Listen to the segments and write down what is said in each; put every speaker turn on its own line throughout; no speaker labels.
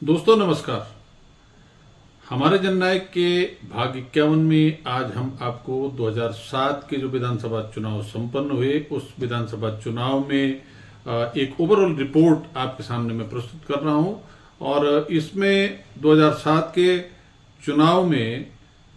दोस्तों नमस्कार। हमारे जननायक के भाग 51 में आज हम आपको 2007 के जो विधानसभा चुनाव संपन्न हुए उस विधानसभा चुनाव में एक ओवरऑल रिपोर्ट आपके सामने मैं प्रस्तुत कर रहा हूं। और इसमें 2007 के चुनाव में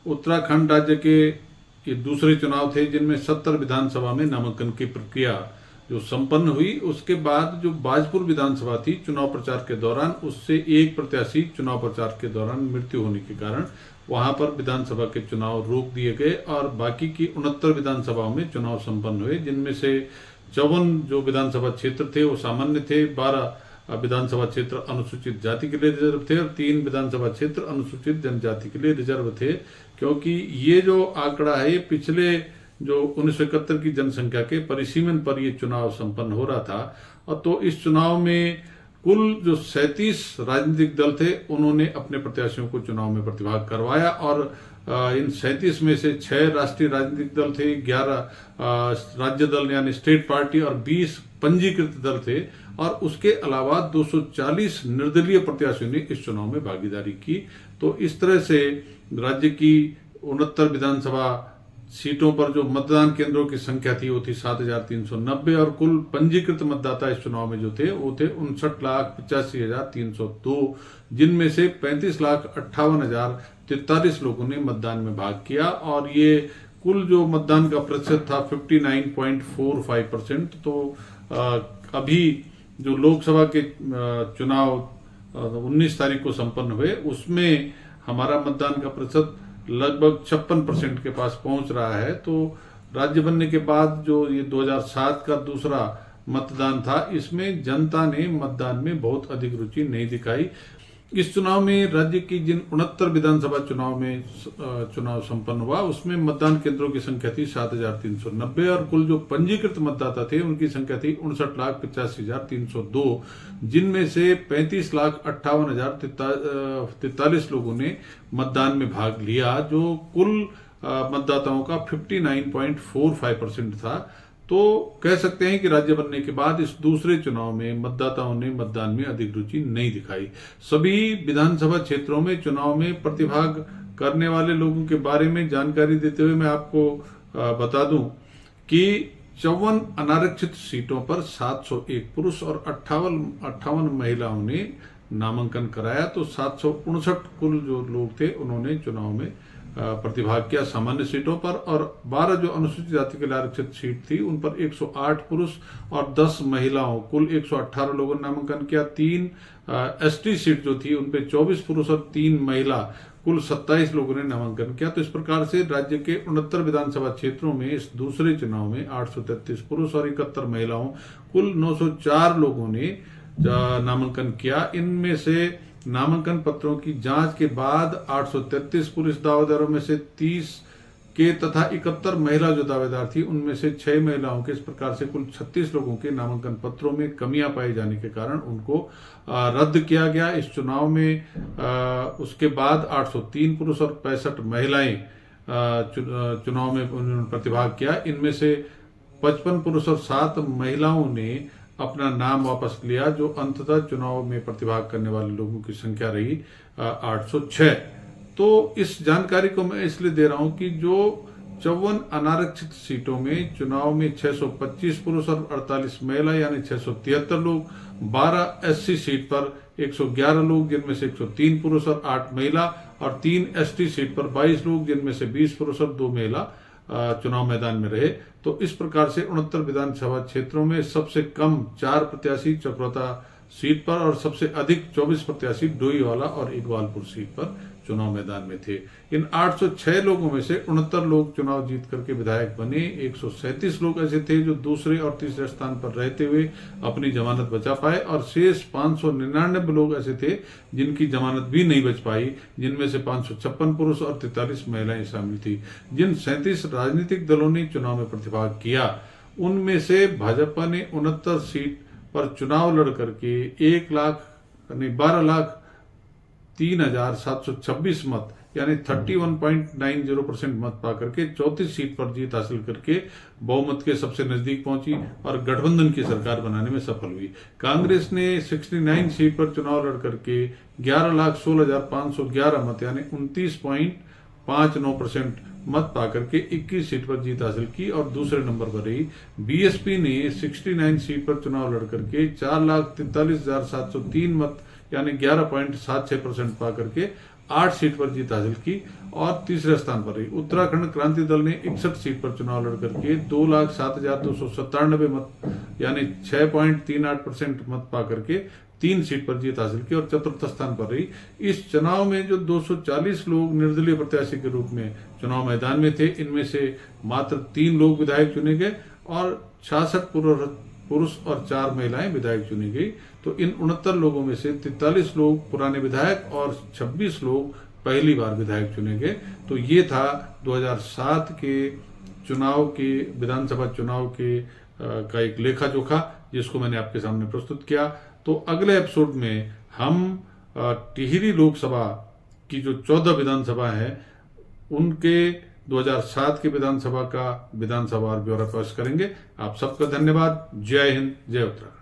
उत्तराखंड राज्य के ये दूसरे चुनाव थे जिनमें 70 विधानसभा में नामांकन की प्रक्रिया जो संपन्न हुई। उसके बाद जो बाजपुर विधानसभा थी चुनाव प्रचार के दौरान उससे एक प्रत्याशी चुनाव प्रचार के दौरान मृत्यु होने के कारण वहां पर विधानसभा के चुनाव रोक दिए गए और बाकी की 69 विधानसभाओं में चुनाव संपन्न हुए, जिनमें से 54 जो विधानसभा क्षेत्र थे वो सामान्य थे, 12 विधानसभा क्षेत्र अनुसूचित जाति के लिए रिजर्व थे और 3 विधानसभा क्षेत्र अनुसूचित जनजाति के लिए रिजर्व थे। क्योंकि ये जो आंकड़ा है ये पिछले जो 1971 की जनसंख्या के परिसीमन पर ये चुनाव संपन्न हो रहा था। और तो इस चुनाव में कुल जो 37 राजनीतिक दल थे उन्होंने अपने प्रत्याशियों को चुनाव में प्रतिभाग करवाया और इन 37 में से 6 राष्ट्रीय राजनीतिक दल थे, 11 राज्य दल यानी स्टेट पार्टी और 20 पंजीकृत दल थे। और उसके अलावा 240 निर्दलीय प्रत्याशियों ने इस चुनाव में भागीदारी की। तो इस तरह से राज्य की 69 विधानसभा सीटों पर जो मतदान केंद्रों की संख्या थी वो थी 7,390 और कुल पंजीकृत मतदाता इस चुनाव में जो थे वो थे 59,85,302, जिनमें से 35,58,043 लोगों ने मतदान में भाग किया। और ये कुल जो मतदान का प्रतिशत था 59.45%। तो अभी जो लोकसभा के चुनाव 19 तारीख को संपन्न हुए उसमें हमारा मतदान का प्रतिशत लगभग 56% के पास पहुंच रहा है। तो राज्य बनने के बाद जो ये 2007 का दूसरा मतदान था इसमें जनता ने मतदान में बहुत अधिक रुचि नहीं दिखाई। इस चुनाव में राज्य की जिन 69 विधानसभा चुनाव संपन्न हुआ उसमें मतदान केंद्रों की संख्या थी 7,390 और कुल जो पंजीकृत मतदाता थे उनकी संख्या थी 59,85,302, जिनमें से 35,58,043 लोगों ने मतदान में भाग लिया, जो कुल मतदाताओं का 59.45% था। तो कह सकते हैं कि राज्य बनने के बाद इस दूसरे चुनाव में मतदाताओं ने मतदान में अधिक रुचि नहीं दिखाई। सभी विधानसभा क्षेत्रों में चुनाव में प्रतिभाग करने वाले लोगों के बारे में जानकारी देते हुए मैं आपको बता दूं कि 54 अनारक्षित सीटों पर 701 पुरुष और 58 महिलाओं ने नामांकन कराया। तो 759 कुल जो लोग थे उन्होंने चुनाव में प्रतिभाग किया सामान्य सीटों पर। और 12 जो अनुसूचित जाति के लिए आरक्षित सीट थी उन पर 108 पुरुष और 10 महिलाओं कुल 118 लोगों ने नामांकन किया। 3 एसटी सीट जो थी उन पे 24 पुरुष और 3 महिला कुल 27 लोगों ने नामांकन किया। तो इस प्रकार से राज्य के 69 विधानसभा क्षेत्रों में इस दूसरे चुनाव में 833 पुरुष और 71 महिलाओं कुल 904 लोगों ने नामांकन किया। इनमें से नामांकन पत्रों की जांच के बाद 833 पुरुष दावेदारों में से 30 के तथा 71 महिला जो दावेदार थी उनमें से 6 महिलाओं के, इस प्रकार से कुल 36 लोगों के नामांकन पत्रों में कमियां पाए जाने के कारण उनको रद्द किया गया इस चुनाव में। उसके बाद 803 पुरुष और 65 महिलाएं चुनाव में उन्होंने प्रतिभाग किया। इनमें से 55 पुरुष और 7 महिलाओं ने अपना नाम वापस लिया, जो अंततः चुनाव में प्रतिभाग करने वाले लोगों की संख्या रही 806। तो इस जानकारी को मैं इसलिए दे रहा हूं कि जो 54 अनारक्षित सीटों में चुनाव में 625 पुरुष और 48 महिला यानी 673 लोग, 12 एससी सीट पर 111 लोग जिनमें से 103 पुरुष और 8 महिला और 3 एसटी सीट पर 22 लोग जिनमें से 20 पुरुष और 2 महिला चुनाव मैदान में रहे। तो इस प्रकार से 69 विधानसभा क्षेत्रों में सबसे कम 4 प्रत्याशी चकरौता सीट पर और सबसे अधिक 24 प्रत्याशी डोईवाला और इकबालपुर सीट पर चुनाव मैदान में थे। इन 806 लोगों में से 69 लोग चुनाव जीत करके विधायक बने। 137 लोग ऐसे थे जो दूसरे और तीसरे स्थान पर रहते हुए अपनी जमानत बचा पाए और शेष 599 लोग ऐसे थे जिनकी जमानत भी नहीं बच पाई, जिनमें से 556 पुरुष और 43 महिलाएं शामिल थी। जिन 37 राजनीतिक दलों ने चुनाव में प्रतिभाग किया उनमें से भाजपा ने 69 सीट पर चुनाव लड़ करके 12,03,726 मत यानी 31.90% मत पा करके 34 सीट पर जीत हासिल करके बहुमत के सबसे नजदीक पहुंची और गठबंधन की सरकार बनाने में सफल हुई। कांग्रेस ने 69 सीट पर चुनाव लड़ करके 11,16,511 मत यानी 29.59% मत पाकर के 21 सीट पर जीत हासिल की और दूसरे नंबर पर रही। बीएसपी ने 69 सीट पर चुनाव लड़ करके 4,43,703 मत यानी 11.76% पा करके 8 सीट पर जीत हासिल की और तीसरे स्थान पर रही। उत्तराखंड क्रांति दल ने 61 सीट पर चुनाव लड़ करके 2,07,297 मत यानी 6.38% मत पा करके 3 सीट पर जीत हासिल की और चतुर्थ स्थान पर रही। इस चुनाव में जो 240 लोग निर्दलीय प्रत्याशी के रूप में चुनाव मैदान में थे, इनमें से मात्र 3 लोग विधायक चुने गए और 66 पुरुष और 4 महिलाएं विधायक चुनी गई। तो इन 69 लोगों में से 43 लोग पुराने विधायक और 26 लोग पहली बार विधायक चुने गए। तो ये था 2007 के चुनाव के विधानसभा चुनाव के का एक लेखा जोखा जिसको मैंने आपके सामने प्रस्तुत किया। तो अगले एपिसोड में हम टिहरी लोकसभा की जो 14 विधानसभा है उनके 2007 के विधानसभा ब्यौरा पेश करेंगे। आप सबका धन्यवाद। जय हिंद, जय उत्तराखंड।